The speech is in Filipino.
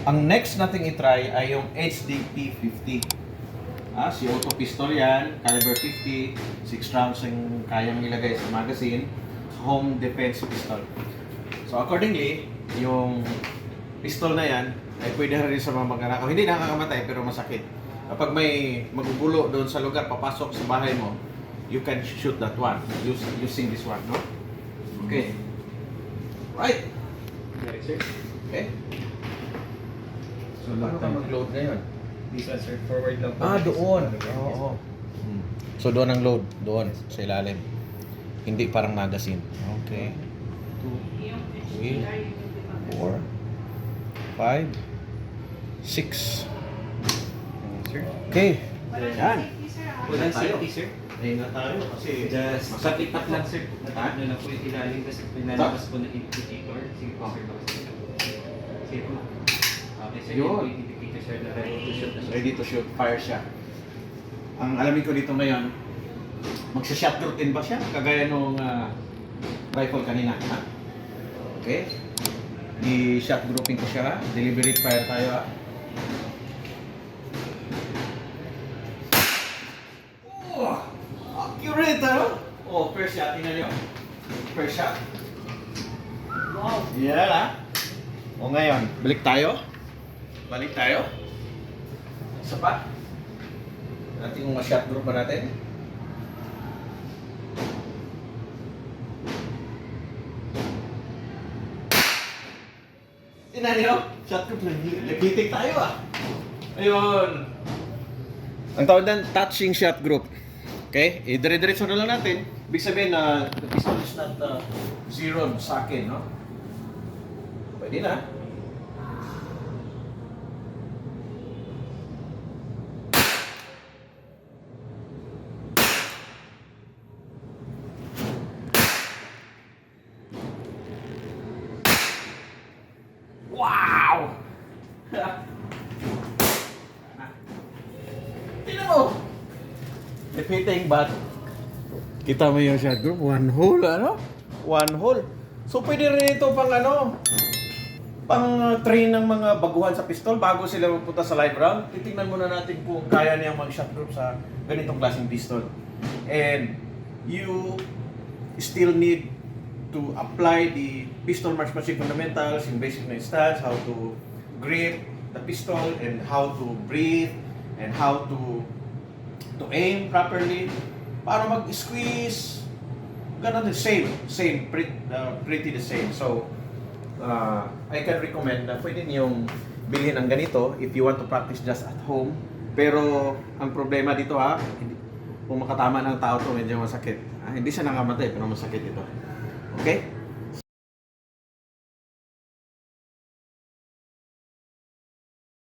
Ang next nating i-try ay yung HDP-50. Si auto pistol yan, caliber 50, 6 rounds yung kayang ilagay sa magazine, home defense pistol. So accordingly, yung pistol na yan ay pwede rin sa mga magnanakaw. Hindi nakakamatay pero masakit. Kapag may magugulo doon sa lugar, papasok sa bahay mo, you can shoot that one using this one, no? Okay. Right. Right, sir. Okay. So, paano ka mag-load ngayon? This one, sir. Forward lang po. Doon. Oo. So, doon ang load. Doon, sa ilalim. Hindi parang magazine. Okay. 2, 3, 4, 5, 6. Sir. Okay. Yan. Walang safety, sir. Ayun na tayo kasi Just masakit lang, sir. Ano lang po yung ilalim kasi pinalabas po ng indicator. Sige po, sir. Sige po. Okay, sir. Yun. Yung indicator, sir, na ready to shoot na siya. ready to shoot. Fire siya. Ang alamin ko dito ngayon, magsha-shot routine ba siya? Kagaya nung rifle kanina. Ha? Okay. I-shot grouping ko siya. Deliberate fire tayo. Oh, accurate, ano? Oh, first shot. Tingnan nyo. First shot. Wow. Yan, ha? O ngayon, balik tayo. Balik tayo. Isa pa. Natin yung shot group ba natin? Tingnan nyo. Shot group. Nagkitik tayo, Ayun. Ang tawag na touching shot group. Okay? Dire-diretso na lang natin. Ibig sabihin na the pistol is not zeroed sa akin, no? Pwede na. Wow! Tingnan mo! Repeating but kita mo yung shot group, one hole, ano? One hole. So pwede rin ito pang pang train ng mga baguhan sa pistol bago sila magpunta sa live round. Titingnan muna natin kung kaya niyang mag-shot group sa ganitong klaseng pistol. And you still need to apply the pistol marksmanship fundamentals, yung basic na stance, how to grip the pistol, and how to breathe, and how to aim properly para mag-squeeze. Ganun din, same, pretty the same. So, I can recommend na pwede niyong bilhin ang ganito if you want to practice just at home. Pero, ang problema dito kung makatama ng tao to medyo masakit. Hindi siya nangamatay pero masakit ito. Okay?